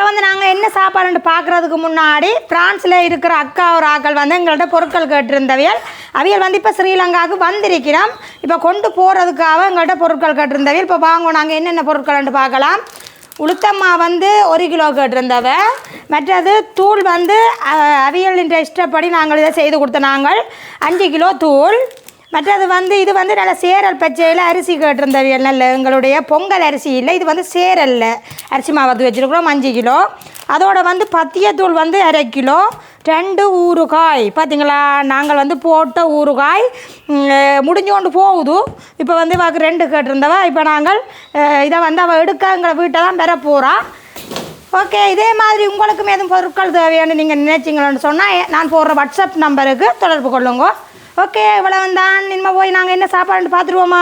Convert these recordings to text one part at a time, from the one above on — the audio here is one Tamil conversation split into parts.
வந்து நாங்கள் என்ன சாப்பாடுன்னு பார்க்குறதுக்கு முன்னாடி பிரான்ஸில் இருக்கிற அக்கா ஒரு ஆக்கள் வந்து எங்கள்கிட்ட பொருட்கள் கேட்டிருந்தவியல். அவியல் வந்து இப்போ ஸ்ரீலங்காவுக்கு வந்திருக்கிறோம். இப்போ கொண்டு போகிறதுக்காக எங்கள்கிட்ட பொருட்கள் கேட்டிருந்தவியல். இப்போ வாங்குவோம் நாங்கள் என்னென்ன பொருட்கள்னு பார்க்கலாம். உளுத்தம்மா வந்து 1 கிலோ கேட்டிருந்தவ. மற்றது தூள் வந்து அவியலின் இஷ்டப்படி நாங்கள் இதை செய்து கொடுத்த நாங்கள் 5 கிலோ தூள். மற்றது வந்து இது வந்து நல்ல சேரல் பச்சையில் அரிசி கேட்டிருந்தவியல். நல்ல எங்களுடைய பொங்கல் அரிசி இல்லை, இது வந்து சேரலில் அரிசி மாவு வச்சுருக்கிறோம் 5 கிலோ. அதோட வந்து பத்தியத்தூள் வந்து 1/2 கிலோ. 2 ஊறுகாய் பார்த்தீங்களா, நாங்கள் வந்து போட்ட ஊறுகாய் முடிஞ்சு கொண்டு போகுது. இப்போ வந்து வாக்கு 2 கேட்டிருந்தவ. இப்போ நாங்கள் இதை வந்து அவள் எடுக்க எங்களை வீட்டை தான் பெற போகிறா. ஓகே, இதே மாதிரி உங்களுக்கும் எதுவும் பொருட்கள் தேவையானு நீங்கள் நினைச்சிங்களோன்னு சொன்னால் நான் போடுற வாட்ஸ்அப் நம்பருக்கு தொடர்பு கொள்ளுங்க. ஓகே, இவ்வளோ வந்தான். இனிமேல் போய் நாங்கள் என்ன சாப்பாடுன்னு பார்த்துருவோமா?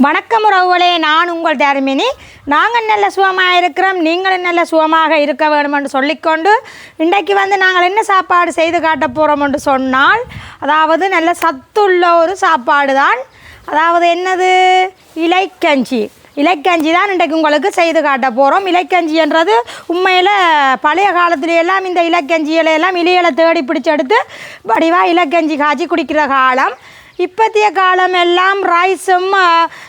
வணக்கம் உறவுகளே, நான் உங்கள் தர்மினி. நாங்கள் நல்ல சுகமாக இருக்கிறோம், நீங்களும் நல்ல சுகமாக இருக்க வேணுமென்று சொல்லிக்கொண்டு இன்றைக்கு வந்து நாங்கள் என்ன சாப்பாடு செய்து காட்ட போகிறோம்னு சொன்னால், அதாவது நல்ல சத்துள்ள ஒரு சாப்பாடு தான். அதாவது என்னது, இலைக்கஞ்சி. இலைக்கஞ்சி தான் இன்றைக்கு உங்களுக்கு செய்து காட்ட போகிறோம். இலைக்கஞ்சி என்றது உண்மையில் பழைய காலத்துலையெல்லாம் இந்த இலைக்கஞ்சியிலையெல்லாம் இலையில தேடி பிடிச்செடுத்து வடிவாக இலைக்கஞ்சி காய்ச்சி குடிக்கிற காலம். இப்போத்திய காலம் எல்லாம் ரைஸும்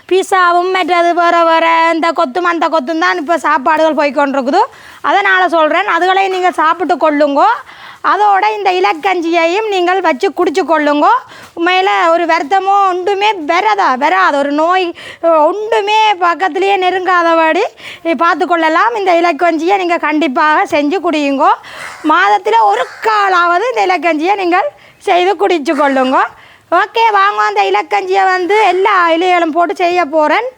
பீஸாவும் மற்றது வேறு இந்த கொத்தும் அந்த கொத்தும் தான் இப்போ சாப்பாடுகள் போய்கொண்டிருக்குது. அதனால் சொல்கிறேன், அதுகளை நீங்கள் சாப்பிட்டு கொள்ளுங்கோ. அதோட இந்த இலக்கஞ்சியையும் நீங்கள் வச்சு குடிச்சு கொள்ளுங்கோ. உண்மையில் ஒரு வருத்தமோ ஒன்றுமே வராது, ஒரு நோய் ஒன்றுமே பக்கத்துலேயே நெருங்காதபடி பார்த்து கொள்ளலாம். இந்த இலக்கஞ்சியை நீங்கள் கண்டிப்பாக செஞ்சு குடியுங்கோ. மாதத்தில் ஒரு காலாவது இந்த இலக்கஞ்சியை நீங்கள் செய்து குடிச்சு கொள்ளுங்க. ஓகே, வாங்க அந்த இலக்கஞ்சியை வந்து எல்லா இலைகளும் போட்டு செய்ய போகிறேன்.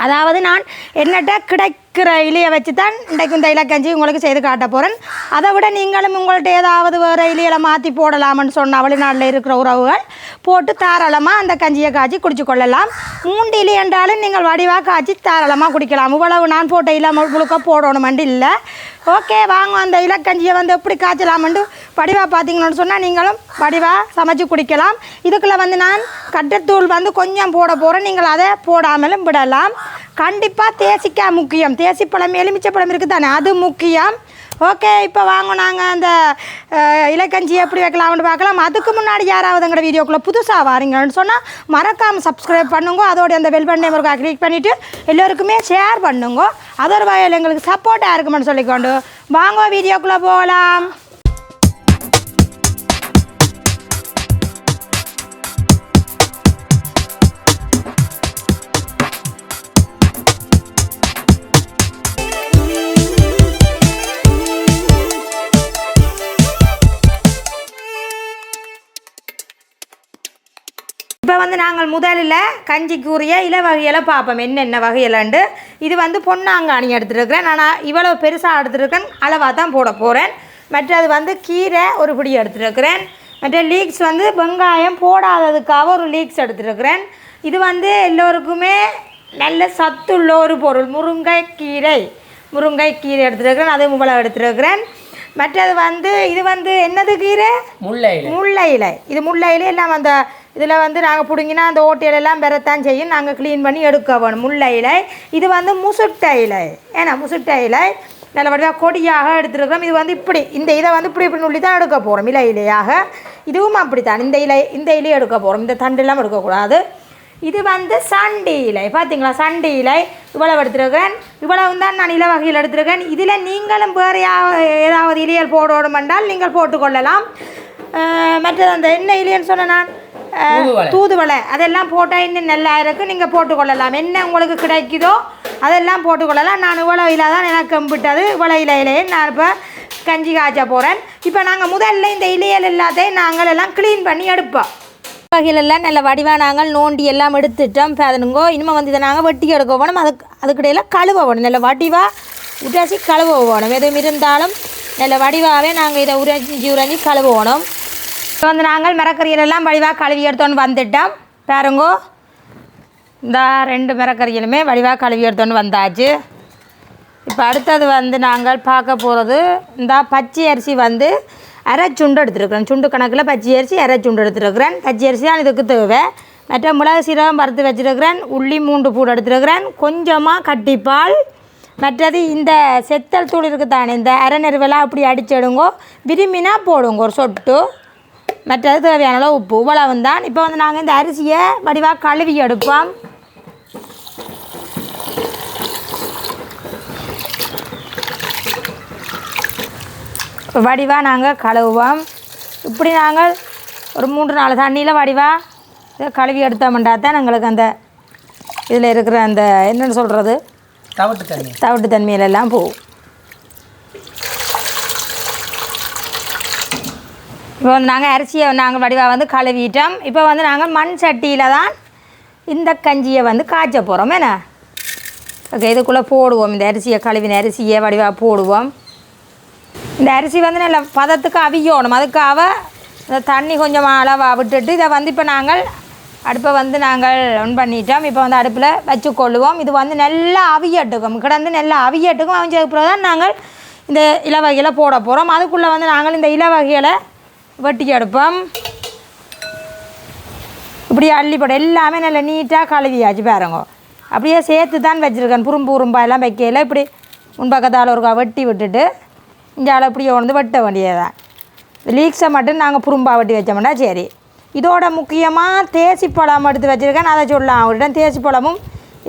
அதாவது நான் என்னட்ட கிடைக்கிற இலையை வச்சு தான் இன்றைக்கு இந்த இலக்கஞ்சி உங்களுக்கு செய்து காட்ட போகிறேன். அதை விட நீங்களும் உங்கள்கிட்ட ஏதாவது வேறு இலையில் மாற்றி போடலாம்னு சொன்னால் வெளிநாட்டில் இருக்கிற உறவுகள் போட்டு தாராளமாக அந்த கஞ்சியை காய்ச்சி குடிச்சு கொள்ளலாம். 3 இலை என்றாலும் நீங்கள் வடிவாக காய்ச்சி தாராளமாக குடிக்கலாம். இவ்வளவு நான் போட்ட இலை முழுக்க போடணுமெண்டு இல்லை. ஓகே, வாங்க அந்த இலக்கஞ்சியை வந்து எப்படி காய்ச்சலாமெண்டு வடிவாக பார்த்தீங்கன்னு சொன்னால் நீங்களும் வடிவாக சமைச்சு குடிக்கலாம். இதுக்குள்ளே வந்து நான் கட்டத்தூள் வந்து கொஞ்சம் போட போகிறேன், நீங்கள் அதை போடாமலும் விடலாம். கண்டிப்பாக தேசிக்காய் முக்கியம், தேசிப்பழம் எலுமிச்சப்பழம் இருக்குது தானே, அது முக்கியம். ஓகே, இப்போ வாங்க நாங்கள் அந்த இலக்கஞ்சி எப்படி வைக்கலாம்னு பார்க்கலாம். அதுக்கு முன்னாடி யாராவது எங்களோட வீடியோக்குள்ளே புதுசாக வாரீங்கன்னு சொன்னால் மறக்காமல் சப்ஸ்கிரைப் பண்ணுங்க. அதோட அந்த பெல் பட்டனை ஒரு கிளிக் பண்ணிவிட்டு எல்லோருக்குமே ஷேர் பண்ணுங்க. அதோட வகையில் எங்களுக்கு சப்போர்ட்டாக இருக்குமென்னு சொல்லிக்கொண்டு வாங்க வீடியோக்குள்ளே போகலாம். இப்போ வந்து நாங்கள் முதலில் கஞ்சிக்குரிய இலை வகையில் பார்ப்போம் என்னென்ன வகையிலண்டு. இது வந்து பொன்னாங்கானி எடுத்துருக்கிறேன், ஆனால் இவ்வளோ பெருசாக எடுத்துருக்கேன், அளவாக தான் போட போகிறேன். மற்றது வந்து கீரை ஒரு பிடி எடுத்துருக்கிறேன். மற்ற லீக்ஸ் வந்து வெங்காயம் போடாததுக்காக ஒரு லீக்ஸ் எடுத்துருக்கிறேன். இது வந்து எல்லோருக்குமே நல்ல சத்துள்ள ஒரு பொருள், முருங்கைக்கீரை எடுத்துருக்கிறேன், அது இவ்வளோ எடுத்துருக்கிறேன். மற்றது வந்து இது வந்து என்னது கீரை, முல்லை இலை. இது முல்லை இலை எல்லாம் அந்த இதில் வந்து நாங்கள் பிடுங்கினா அந்த ஓட்டையிலெல்லாம் பெறத்தான் செய்யும், நாங்கள் க்ளீன் பண்ணி எடுக்க வேணும். முல்லை இலை. இது வந்து முசுட்டை இலை, ஏன்னா முசுட்டை இலை நல்லபடியாக கொடியாக எடுத்துருக்கோம். இது வந்து இப்படி இந்த இதை வந்து இப்படி நுள்ளி தான் எடுக்க போகிறோம் இலையாக. இதுவும் அப்படித்தான், இந்த இலையை எடுக்க போகிறோம், இந்த தண்டெல்லாம் எடுக்கக்கூடாது. இது வந்து சண்டி இலை, பார்த்தீங்களா, சண்டி இலை இவ்வளவு எடுத்துருக்கேன். இவ்வளவு தான் நான் இலை வகையில் எடுத்துருக்கேன். இதில் நீங்களும் வேறு ஏதாவது இலையல் போடணும் என்றால் நீங்கள் போட்டுக்கொள்ளலாம். மற்றது அந்த என்ன இலைன்னு சொன்ன நான் தூதுவளை அதெல்லாம் போட்டால் இன்னும் நல்லா இருக்குது, நீங்கள் போட்டுக்கொள்ளலாம். என்ன உங்களுக்கு கிடைக்குதோ அதெல்லாம் போட்டுக்கொள்ளலாம். நான் இவ்வளோ இலை தான் எனக்கு கம்பிட்டது, இவ்வளோ இலையிலேயே நான் இப்போ கஞ்சி காய்ச்ச போகிறேன். இப்போ நாங்கள் முதல்ல இந்த இலையல் எல்லாத்தையும் நாங்கள் எல்லாம் க்ளீன் பண்ணி எடுப்போம். வகையிலெல்லாம் நல்ல வடிவாக நாங்கள் நோண்டி எல்லாம் எடுத்துட்டோம் பேதனுங்கோ. இனிமேல் வந்து இதை நாங்கள் வெட்டி எடுக்க போகணும், அதுக்கிடையில் கழுவ வேணும், நல்ல வடிவாக உரைச்சி கழுவ வேணும். எதுவும் இருந்தாலும் நல்ல வடிவாகவே நாங்கள் இதை உரைஞ்சி கழுவணும். இப்போ வந்து நாங்கள் மரக்கறியிலெல்லாம் வடிவாக கழுவி எடுத்தோன்னு வந்துட்டோம் பாருங்கோ. இந்த 2 மரக்கறியிலுமே வடிவாக கழுவி எடுத்தோன்னு வந்தாச்சு. இப்போ அடுத்தது வந்து நாங்கள் பார்க்க போகிறது இந்த பச்சை அரிசி வந்து 1/2 சுண்டு எடுத்துருக்குறேன். சுண்டு கணக்கில் பச்சை அரிசி 1/2 சுண்டு எடுத்துருக்குறேன். பச்சை அரிசி தான் இதுக்கு தேவை. மற்ற மிளகு சீரகம் வறுத்து வச்சுருக்கிறேன். உள்ளி 3 பூடு எடுத்துருக்கிறேன். கொஞ்சமாக கட்டிப்பால், மற்றது இந்த செத்தல் தூள் இருக்குதானே, இந்த அரைநெருவெல்லாம் அப்படி அடிச்சிடுங்கோ, விரும்பினா போடுங்க ஒரு சொட்டு. மற்றது தேவையான அளவு உப்பு, இவ்வளவு தான். இப்போ வந்து நாங்கள் இந்த அரிசியை வடிவாக கழுவி எடுப்போம். வடிவாக நாங்கள் கழுவுவோம். இப்படி நாங்கள் ஒரு 3-4 தண்ணியில் வடிவாக இதை கழுவி எடுத்தோம்னா தான் எங்களுக்கு அந்த இதில் இருக்கிற அந்த என்னென்னு சொல்கிறது தவிட்டு தன்மையிலெல்லாம் போகும். இப்போ வந்து நாங்கள் அரிசியை நாங்கள் வடிவாக வந்து கழுவிட்டோம். இப்போ வந்து நாங்கள் மண் சட்டியில் தான் இந்த கஞ்சியை வந்து காய்ச்ச போகிறோம். என்ன ஓகே, இதுக்குள்ளே போடுவோம். இந்த அரிசியை கழுவின அரிசியை வடிவாக போடுவோம். இந்த அரிசி வந்து நல்ல பதத்துக்கு அவியணும். அதுக்காக இந்த தண்ணி கொஞ்சம் அளவாக விட்டுட்டு இதை வந்து இப்போ நாங்கள் அடுப்பை வந்து நாங்கள் ஆன் பண்ணிட்டோம். இப்போ வந்து அடுப்பில் வச்சுக்கொள்ளுவோம். இது வந்து நல்லா அவியட்டுக்கும், கிடந்து நல்லா அவியட்டுக்கும். அவிஞ்சதுக்கு பிறகு தான் நாங்கள் இந்த இலவகைகளை போட போகிறோம். அதுக்குள்ளே வந்து நாங்கள் இந்த இலவகைகளை வெட்டி எடுப்போம். இப்படி அள்ளிப்பட எல்லாமே நல்லா நீட்டாக கழுவியாச்சு பாருங்க. அப்படியே சேர்த்து தான் வச்சுருக்கேன். உரும்பா எல்லாம் வைக்கையில் இப்படி முன்பக்கத்தால் ஒரு வெட்டி விட்டுட்டு இங்கே அப்படியே வந்து வெட்ட வேண்டியதுதான். லீக்ஸை மட்டும் நாங்கள் புரும்பா வெட்டி வச்சோம்னா சரி. இதோட முக்கியமாக தேசிப்பழம் எடுத்து வச்சுருக்கேன், அதை சொல்லலாம் அவர்கிட்ட. தேசிப்பழமும்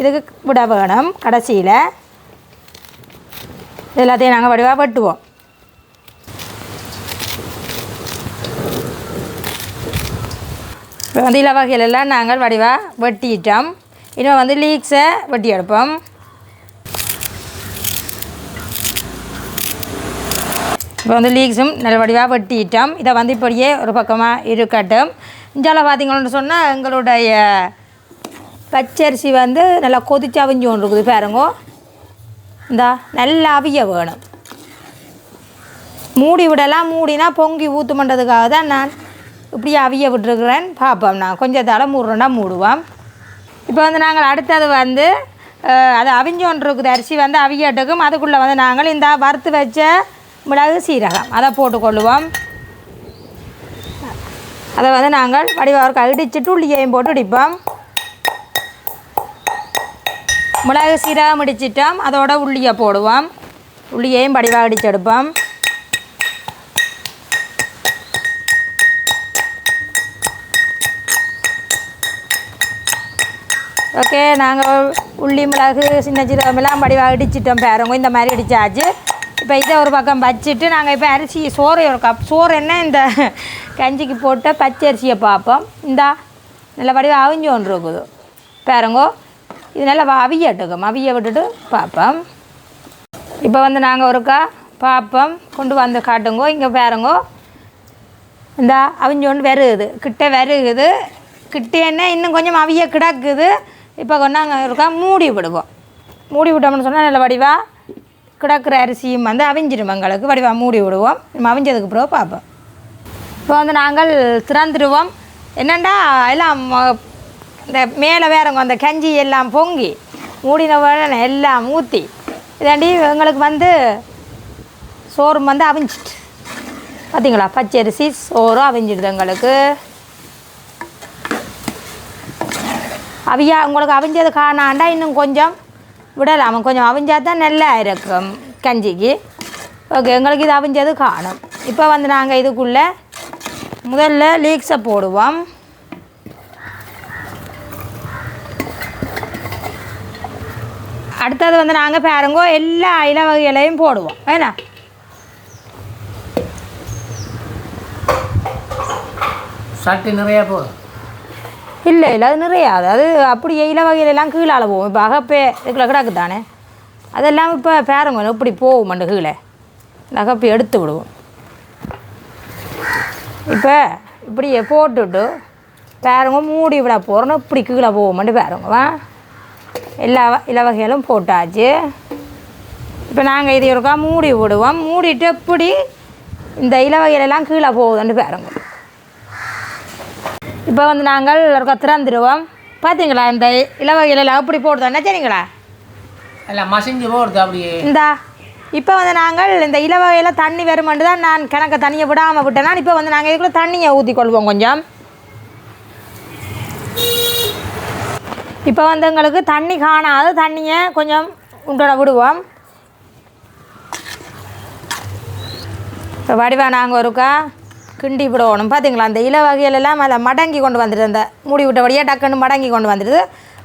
இதுக்கு விட வேணும். கடைசியில் எல்லாத்தையும் நாங்கள் வடிவாக வெட்டுவோம். இப்போ வந்து இலவகையிலெல்லாம் நாங்கள் வடிவாக வெட்டிட்டோம். இன்னும் வந்து லீக்ஸை வெட்டி எடுப்போம். இப்போ வந்து லீக்ஸும் நல்ல வடிவாக வெட்டிட்டோம். இதை வந்து இப்படியே ஒரு பக்கமாக இருக்கட்டும். இஞ்சால பார்த்திங்கன்னு சொன்னால் எங்களுடைய பச்சரிசி வந்து நல்லா கொதிச்சு அவிஞ்சு கொண்டு இருக்குது பாருங்கோ. இந்த நல்லா அவிய வேணும். மூடி விடலாம். மூடினா பொங்கி ஊற்றுமன்றதுக்காக தான் நான் இப்படியே அவிய விட்டுருக்குறேன். பார்ப்போம், நான் கொஞ்சத்தால் மூடுறோன்னா மூடுவோம். இப்போ வந்து நாங்கள் அடுத்தது வந்து அது அவிஞ்சு கொண்டு இருக்குது அரிசி வந்து அவியட்டுக்கும். அதுக்குள்ளே வந்து நாங்கள் இந்த வறுத்து வச்ச மிளகு சீரகம் அதை போட்டுக்கொள்ளுவோம். அதை வந்து நாங்கள் வடிவாக இடிச்சிட்டு உள்ளியையும் போட்டு இடிப்போம். மிளகு சீரகம் இடிச்சிட்டோம். அதோட உள்ளியை போடுவோம். உள்ளியையும் வடிவாக இடிச்செடுப்போம். ஓகே, நாங்கள் உள்ளி மிளகு சின்ன சீரகமெல்லாம் வடிவாக இடிச்சிட்டோம் பாருங்க. இந்த மாதிரி இடித்தாச்சு. இப்போ இதை ஒரு பக்கம் வச்சுட்டு நாங்கள் இப்போ அரிசி சோறு ஒரு கப் சோறு என்ன இந்த கஞ்சிக்கு போட்ட பச்சரிசியை பார்ப்போம். இந்தா நல்லா வடிவாக அவிஞ்சு கொண்டு இருக்குது பாருங்கோ. இது நல்லா அவியட்டுக்கும். அவிய விட்டுட்டு பார்ப்போம். இப்போ வந்து நாங்கள் ஒருக்கா பார்ப்போம், கொண்டு வந்து காட்டுங்கோ. இங்கே பாருங்கோ, இந்த அவிஞ்சு கொண்டு வருகுது, கிட்ட வருகுது. கிட்டேன்னா இன்னும் கொஞ்சம் அவிய கிடக்குது. இப்போ நாங்கள் ஒருக்கா மூடி விடுவோம். மூடி விட்டோம்னு சொன்னால் நல்ல வடிவாக கிடக்கிற அரிசியும் வந்து அவிஞ்சிடும். எங்களுக்கு வடிவாக மூடி விடுவோம். நம்ம அவிஞ்சதுக்கு பிறகு பார்ப்போம். இப்போ வந்து நாங்கள் திறந்துடுவோம். என்னென்னா எல்லாம் இந்த மேலே வேறங்க அந்த கஞ்சி எல்லாம் பொங்கி மூடின உடனே எல்லாம் ஊற்றி இதாண்டி எங்களுக்கு வந்து சோறு வந்து அவிஞ்சிட்டு பார்த்தீங்களா. பச்சரிசி சோறு அவிஞ்சிடுது எங்களுக்கு. உங்களுக்கு அவிஞ்சது காணாண்டா இன்னும் கொஞ்சம் விடலாம். கொஞ்சம் அவிஞ்சா தான் நல்லா இருக்கும் கஞ்சிக்கு. ஓகே, எங்களுக்கு இது அவிஞ்சது காணும். இப்போ வந்து நாங்கள் இதுக்குள்ளே முதல்ல லீக்ஸை போடுவோம். அடுத்தது வந்து நாங்கள் பாருங்கோ எல்லா இலவகைகளையும் போடுவோம். ஏன்னா சட்டி நிறையா போதும். இல்லை அது நிறையாது. அது அப்படியே இலவகையிலெல்லாம் கீழால் போகும். இப்போ அகப்பே இதுக்குள்ள கிடக்கு தானே, அதெல்லாம் இப்போ பாருங்க இப்படி போகும். மண்டு கீழே அகப்பே எடுத்து விடுவோம். இப்போ இப்படியே போட்டுவிட்டு பாருங்க மூடி விட போகிறோன்னு இப்படி கீழே போகும்ட்டு பாருங்க. வா, எல்லா இலவகைகளும் போட்டாச்சு. இப்போ நாங்கள் இது ஒருக்கா மூடி விடுவோம். மூடிட்டு இப்படி இந்த இலவகையிலெல்லாம் கீழே போகுதுன்னு பாருங்க. இப்போ வந்து நாங்கள் ஒருக்கா திறந்துடுவோம். பார்த்தீங்களா இந்த இலவகையிலெல்லாம் அப்படி போடுதோன்னா சரிங்களா, எல்லாம் மசிஞ்சு போடுது அப்படியே. இந்தா இப்போ வந்து நாங்கள் இந்த இலவகையில் தண்ணி வருமென்று தான் நான் கணக்கை தண்ணியை விடாமல் விட்டேன்னா. இப்போ வந்து நாங்கள் இதுக்குள்ளே தண்ணியை ஊற்றிக்கொள்வோம் கொஞ்சம். இப்போ வந்து எங்களுக்கு தண்ணி காணாது, தண்ணியை கொஞ்சம் உண்டோட விடுவோம். இப்போ வடிவா நாங்கள் ஒருக்கா கிண்டி விடணும். பார்த்தீங்களா அந்த இலை வகையிலெல்லாம் அதில் மடங்கி கொண்டு வந்துடுது, அந்த மூடி விட்டபடியாக டக்குன்னு மடங்கி கொண்டு வந்துடுது.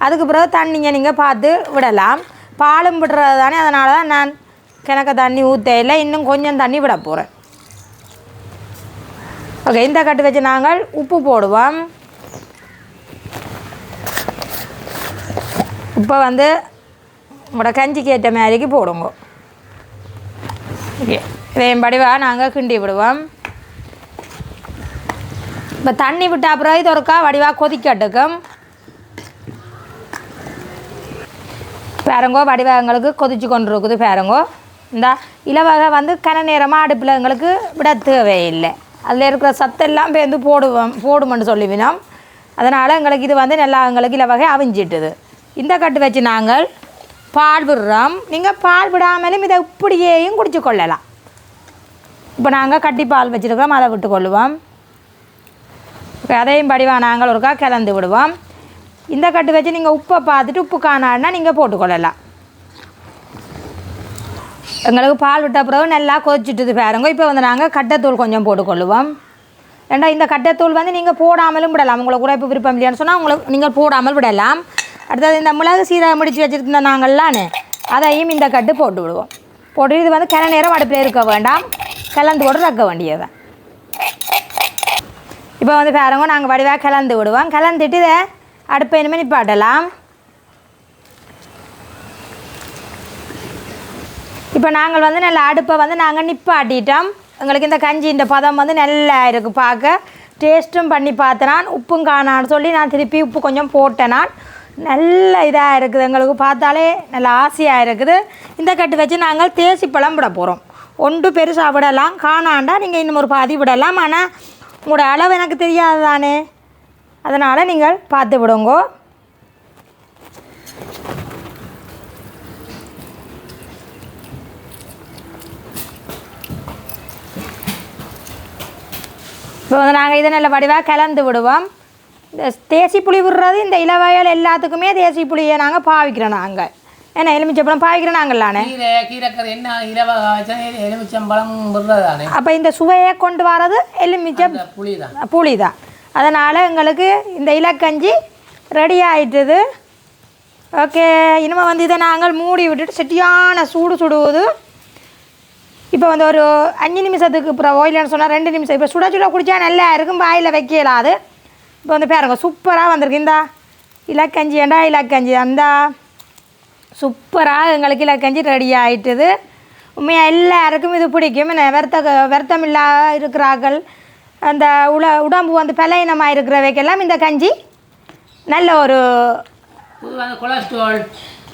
அதுக்கு பிறகு தண்ணிங்க நீங்கள் பார்த்து விடலாம். பாலும் விடுறது தானே, அதனால தான் நான் கிணக்க தண்ணி ஊற்றையில் இன்னும் கொஞ்சம் தண்ணி விட போகிறேன். ஓகே, இந்த கட்டு வச்சு நாங்கள் உப்பு போடுவோம். உப்பை வந்து உங்களோட கஞ்சிக்கு ஏற்ற மாதிரிக்கு போடுங்க. ஓகே, இதையும் படிவாக நாங்கள் கிண்டி விடுவோம். இப்போ தண்ணி விட்ட அப்புறம் இது ஒருக்கா வடிவாக கொதிக்கட்டுக்கும். பேரங்கோ வடிவாக எங்களுக்கு கொதிச்சு கொண்டு இருக்குது. பேரங்கோ இந்த இலவகை வந்து கன நேரமாக அடுப்பில் எங்களுக்கு விட தேவையில்லை. அதில் இருக்கிற சத்தெல்லாம் பேர்ந்து போடுமென்னு சொல்லிவினோம். அதனால் எங்களுக்கு இது வந்து நல்லா எங்களுக்கு இலவகை அவிஞ்சிட்டுது. இந்த கட்டு வச்சு நாங்கள் பால் விடுறோம். நீங்கள் பால் விடாமலும் இதை இப்படியேயும் குடிச்சு கொள்ளலாம். இப்போ நாங்கள் கட்டி பால் வச்சுருக்கோம், அதை விட்டு கொள்ளுவோம். அதையும் படிவா நாங்கள் ஒருக்கா கிளந்து விடுவோம். இந்த கட்டு வச்சு நீங்கள் உப்பை பார்த்துட்டு உப்பு காணான்னா நீங்கள் போட்டுக்கொள்ளலாம். எங்களுக்கு பால் விட்ட பிறகு நல்லா கொதிச்சுட்டுது பாருங்க. இப்போ வந்து நாங்கள் கட்டைத்தூள் கொஞ்சம் போட்டுக்கொள்ளுவோம். ஏண்டா இந்த கட்டைத்தூள் வந்து நீங்கள் போடாமலும் விடலாம். உங்களுக்கு உரைப்பு விருப்பம் இல்லையான்னு சொன்னால் உங்களுக்கு நீங்கள் போடாமல் விடலாம். அடுத்தது இந்த மிளகு சீரகம் முடிச்சு வச்சுருந்த நாங்கள்லான்னு அதையும் இந்த கட்டு போட்டு விடுவோம். போட்டு இது வந்து கிள நேரம் அடுப்பில் இருக்க வேண்டாம், கலந்து போட்டு ரக்க வேண்டியது. இப்போ வந்து பாருங்க நாங்கள் வடிவாக கலந்து விடுவோம். கலந்துட்டு இதை அடுப்பை இனிமேல் நிப்பாட்டலாம். இப்போ நாங்கள் வந்து நல்லா அடுப்பை வந்து நாங்கள் நிப்பாட்டிட்டோம். எங்களுக்கு இந்த கஞ்சி இந்த பதம் வந்து நல்லா இருக்குது, பார்க்க டேஸ்ட்டும் பண்ணி பார்த்தேன். உப்பும் காணான்னு சொல்லி நான் திருப்பி உப்பு கொஞ்சம் போட்டேன். நான் நல்ல இதாக இருக்குது, எங்களுக்கு பார்த்தாலே நல்லா ஆசையாக இருக்குது. இந்த கட்டு வச்சு நாங்கள் தேசி பழம் விட போகிறோம். ஒன்று பெருசாக விடலாம், காணாண்டா நீங்கள் இன்னும் ஒரு பாதி விடலாம். ஆனால் உங்களோட அளவு எனக்கு தெரியாது தானே, அதனால் நீங்கள் பார்த்து விடுங்கோ. இப்போ வந்து நாங்கள் இதை நல்ல வடிவாக கலந்து விடுவோம். இந்த தேசி புளி விடுறது இந்த இலவயல் எல்லாத்துக்குமே தேசி புளியை நாங்கள் பாவிக்கிறோம். நாங்கள் ஏன்னா எலுமிச்சம்பழம் பாவிக்கிறோம் நாங்கள்லானே. கீரைக்கறி என்ன எலுமிச்சம்பழம் விடுறதானே. அப்போ இந்த சுவையை கொண்டு வர்றது எலுமிச்சம் புளி தான். அதனால் எங்களுக்கு இந்த இலக்கஞ்சி ரெடி ஆகிட்டுது. ஓகே, இனிமேல் வந்து இதை நாங்கள் மூடி விட்டுட்டு செட்டியான சூடு சுடுவது. இப்போ வந்து ஒரு 5 நிமிஷத்துக்கு அப்புறம் ஓயிலன்னு சொன்னால் 2 நிமிஷம். இப்போ சுட சுட குடித்தா நல்லா இருக்கும், வாயில் வைக்கலாது. இப்போ வந்து பாருங்க சூப்பராக வந்திருக்கு. இந்த இலக்கஞ்சி ஏண்டா இலக்கஞ்சி அந்த சூப்பராக எங்களுக்கு இலக்கஞ்சி ரெடி ஆகிட்டுது. உண்மையாக எல்லாருக்கும் இது பிடிக்கும். என்ன வருத்தம் இல்லாத இருக்கிறார்கள், அந்த உடம்பு வந்து பலையினமாக இருக்கிறவைக்கெல்லாம் இந்த கஞ்சி நல்ல ஒரு கொலஸ்ட்ரால்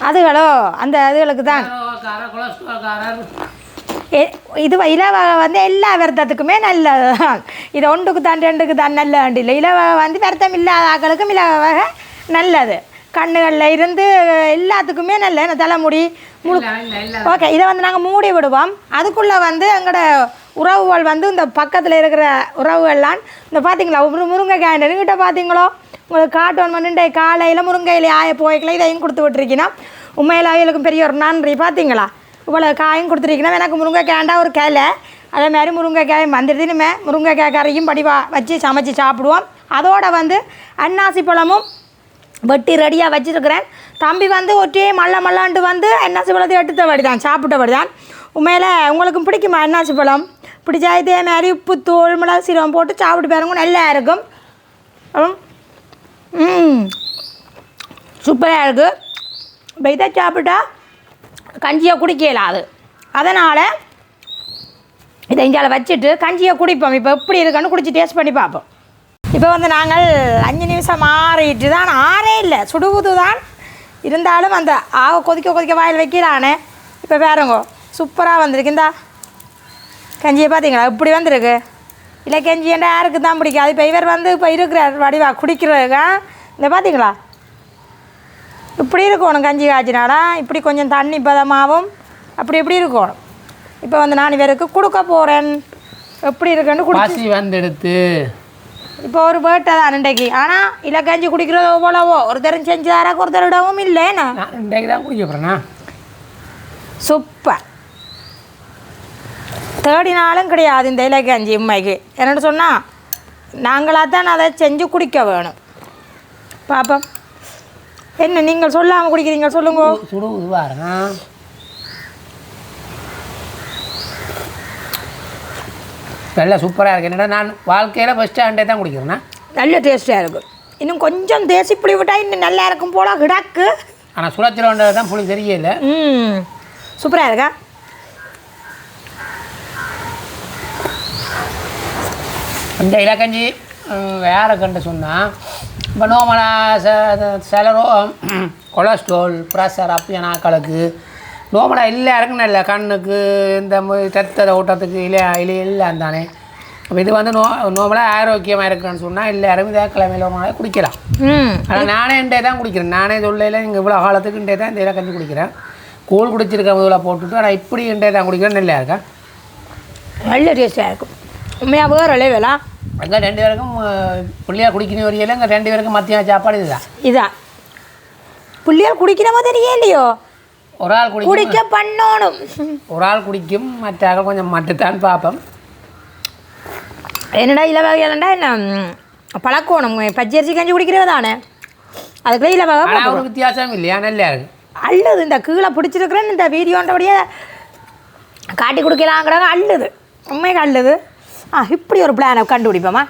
அதுகளோ அந்த அதுகளுக்கு தான் இது இலவகை வந்து எல்லா வருத்தத்துக்குமே நல்லது தான். இது 1க்கு தான் 2க்கு தான் நல்ல இல்லை. இலவகை வந்து வருத்தம் இல்லாத ஆக்களுக்கும் இலவகை நல்லது. கண்ணுகளில் இருந்து எல்லாத்துக்குமே நல்ல தலைமுடி ஓகே. இதை வந்து நாங்கள் மூடி விடுவோம். அதுக்குள்ளே வந்து எங்களோட உறவுகள் வந்து இந்த பக்கத்தில் இருக்கிற உறவுகள்லாம் இந்த பார்த்தீங்களா முருங்கைக்காய் என்கிட்ட பார்த்தீங்களோ உங்களுக்கு காட்டோன் பண்ணிட்டு காலையில் முருங்கையில் ஆய போய்க்கலாம். இதையும் கொடுத்து விட்டுருக்கீங்கன்னா உண்மையில் அவங்களுக்கும் பெரிய ஒரு நன்றி. பார்த்தீங்களா இவ்வளோ காயும் கொடுத்துருக்கீங்கன்னா எனக்கு முருங்கைக்காண்டா ஒரு கிளை அதே மாதிரி முருங்கைக்காய் வந்துடுது. இனிமேல் முருங்கைக்காய் கறியும் படிவாக வச்சு சமைச்சு சாப்பிடுவோம். அதோடு வந்து அன்னாசி பழமும் வெட்டி ரெடியாக வச்சுருக்கிறேன். தம்பி வந்து ஒற்றே மல்லாண்டு வந்து அன்னாசி பழத்தை எடுத்தபடி தான் சாப்பிட்டபடி தான். உண்மையில் உங்களுக்கும் பிடிக்குமா அன்னாசி பழம்? பிடிச்சா இதே மாதிரி உப்பு தூள் மிளகு சீரகம் போட்டு சாப்பிட்டு பாருங்க, நல்லா இருக்கும். சூப்பராக இருக்குது. இப்போ இதை சாப்பிட்டா கஞ்சியை குடிக்கலாது. அதனால் இதை இஞ்சால வச்சுட்டு கஞ்சியை குடிப்போம். இப்போ எப்படி இருக்குன்னு குடிச்சு டேஸ்ட் பண்ணி பார்ப்போம். இப்போ வந்து நாங்கள் 5 நிமிஷம் ஆறிட்டு தான், ஆறே இல்லை சுடுவது தான் இருந்தாலும் அந்த கொதிக்க வாயில் வைக்கலானே. இப்போ பாருங்க சூப்பராக வந்திருக்கு. இந்த கஞ்சியை பார்த்தீங்களா இப்படி வந்திருக்கு. இல்லை கஞ்சி என்ன யாருக்கு தான் பிடிக்காது. இப்போ இவர் வந்து இப்போ இருக்கிறார் வடிவா குடிக்கிறதுக்கா. இந்த பார்த்தீங்களா இப்படி இருக்கணும் கஞ்சி காய்ச்சினாடா. இப்படி கொஞ்சம் தண்ணி பதமாகவும் அப்படி இப்படி இருக்கணும். இப்போ வந்து நான் இவருக்கு கொடுக்க போகிறேன். எப்படி இருக்குன்னு குடிச்சி வந்துடுத்து. இப்போ ஒரு பேட்டை தான் இன்றைக்கு. ஆனால் இல்லை கஞ்சி குடிக்கிறதோ போலவோ ஒருத்தரும் செஞ்சு தராக்கு ஒருத்தரிடவும் இல்லைண்ணா. இன்றைக்கு தான் குடிக்க போகிறேண்ணா. சூப்பர். தேடினாலும் கிடையாது இந்த இலக்கஞ்சி உண்மைக்கு. என்னென்னு சொன்னால் நாங்களாக தான் அதை செஞ்சு குடிக்க வேணும். பாப்போம் என்ன நீங்கள் சொல்லாமல் குடிக்கிறீங்க சொல்லுங்க. சுடு இதுவாருங்க. நல்லா சூப்பராக இருக்குது. என்னடா நான் வாழ்க்கையில் பஸ் ஸ்டாண்டே தான் குடிக்கிறேன்னா நல்ல டேஸ்ட்டாக இருக்கும். இன்னும் கொஞ்சம் தேசி புளி விட்டால் இன்னும் நல்லா இருக்கும் போல கிடாக்கு. ஆனால் சுழச்சிரோண்டது தான் புளி தெரியல. சூப்பராக இருக்கா. இந்த இலக்கஞ்சி வேறு கண்டு சொன்னால் இப்போ நோமலாக சிலரோ கொலஸ்ட்ரால் ப்ரெஷர் அப்படியான ஆக்களுக்கு நோமலாக எல்லாருக்கும் நல்ல கண்ணுக்கு இந்த ரத்த ஓட்டத்துக்கு இல்லை தானே. அப்போ இது வந்து நோமலாக ஆரோக்கியமாக இருக்குன்னு சொன்னால் எல்லாரும் இதை கிழமையில் குடிக்கலாம். ஆனால் நானே இண்டே தான் குடிக்கிறேன். நானே சொல்லையில் இங்கே இவ்வளோ காலத்துக்கு இண்டே தான் இந்த இலக்கஞ்சி குடிக்கிறேன். கூழ் குடிச்சிருக்க முதல்ல போட்டுட்டு ஆனால் இப்படி இண்டே தான் குடிக்கிறேன். நல்லா இருக்கா, நல்ல டேஸ்ட்டாக இருக்கும் உண்மையாக. வேறு விளைவலா அங்கே 2 பேருக்கும் பிள்ளையார் குடிக்கணும் வரையில இங்கே 2 பேருக்கும் மத்தியான சாப்பாடு இதுதான். பிள்ளையார் குடிக்கிறவங்க தெரியவே இல்லையோ. ஒரு ஆள் குடிக்க பண்ணணும். ஒரு ஆள் குடிக்கும், மற்ற கொஞ்சம் மட்டுத்தான் பார்ப்போம். என்னடா இல்லை வகையாலண்டா என்ன பழக்கணும். பச்சரிசி கஞ்சி குடிக்கிறவ தானே அதுக்குள்ளே இல்லை வகை ஒரு வித்தியாசம் இல்லையா. நல்லா இருக்கு. அள்ளுது இந்த கீழே பிடிச்சிருக்கிறேன்னு இந்த வீடியோன்றபடியே காட்டி கொடுக்கலாங்கிறாங்க. அள்ளுது உண்மைக்கு அள்ளுது. இப்படி ஒரு பிளானை கண்டுபிடிப்போமா.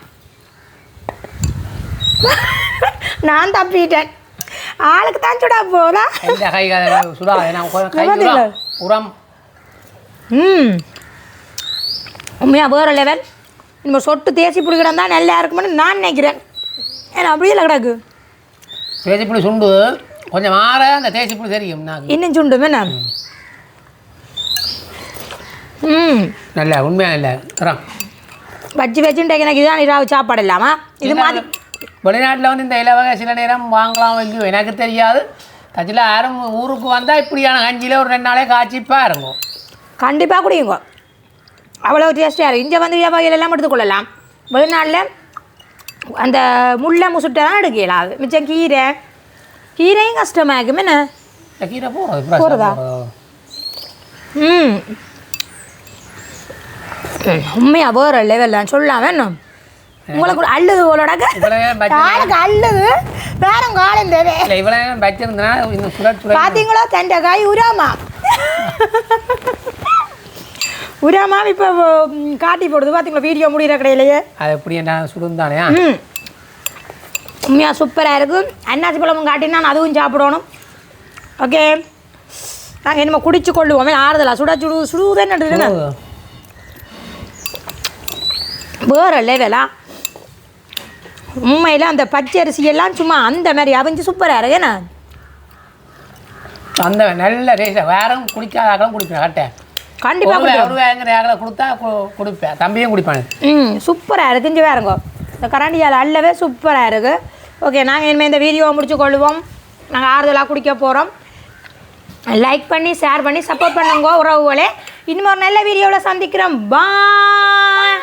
நான் தப்பிட்டேன். ஆளுக்கு தான் சுடா போதா உரம். உண்மையாக வேறு லெவல். நம்ம சொட்டு தேசி புளி கிடந்தா நல்லா இருக்குமென்னு நான் நினைக்கிறேன். ஏன்னா அப்படியே இல்லை கிடக்கு. தேசி புளி சுண்டு கொஞ்சம் மாற அந்த தேசி புளி தெரியும் இன்னும் சுண்டுமே நான். நல்ல உண்மையாக இல்லை தரம் வச்சு வச்சுட்டு எனக்கு இதான் இரவு சாப்பாடு இல்லாமா. இது மாதிரி வெளிநாட்டில் வந்து இந்த இலவகை சில நேரம் வாங்கலாம் வைக்கும் எனக்கு தெரியாது. தச்சில் யாரும் ஊருக்கு வந்தால் இப்படியான கஞ்சியில் ஒரு 2 நாளே காய்ச்சிப்பாக இருக்கும். கண்டிப்பாக குடியுங்க. அவ்வளோ டேஸ்ட்டாக இருக்கும். இங்கே வந்து வகையில் எல்லாம் எடுத்துக்கொள்ளலாம். வெளிநாட்டில் அந்த முள்ளை முசுட்டை தான் எடுக்கலாம். அது மிச்சம் கீரையும் கஷ்டமாக இருக்கும். என்ன கீரை போகிறதா உண்மையாக வேறு லெவலில் சொல்லலாம் வேணும். உங்களுக்கு அள்ளுது உங்களோட அள்ளுது வேற காலம் பார்த்தீங்களோ. தண்டை காய் உராமா இப்போ காட்டி போடுது பார்த்தீங்களா வீடியோ முடிகிற கடையிலேயே. அது எப்படி என்ன சுடுந்தானே. உண்மையாக சூப்பராக இருக்கும். அன்னாசி பழமும் காட்டினா அதுவும் சாப்பிடணும். ஓகே நாங்கள் என்னமோ குடிச்சு கொள்ளுவோமே ஆறுதலா சுடுதேன்னு வேறு லெவலா. உண்மையில் அந்த பச்சரிசி எல்லாம் சும்மா அந்த மாதிரி அவிஞ்சு சூப்பராக இருக்கு. ஏன்னா அந்த நல்ல டேஸ்ட்டாக வேறும் குடிக்காதாக்களும் குடிப்பேன். கட்டேன் கண்டிப்பாக ஒரு கொடுத்தா குடிப்பேன். தம்பியும் குடிப்பாங்க. சூப்பராக இருக்குஞ்சு வேறுங்கோ. இந்த கரண்டியால் அல்லவே சூப்பராக இருக்குது. ஓகே நாங்கள் இனிமேல் இந்த வீடியோவை முடிச்சு கொள்ளுவோம். நாங்கள் ஆறுதலாக குடிக்க போகிறோம். லைக் பண்ணி ஷேர் பண்ணி சப்போர்ட் பண்ணுங்க உறவுகளே. இன்னும் ஒரு நல்ல வீடியோவில் சந்திக்கிறோம். பாய்.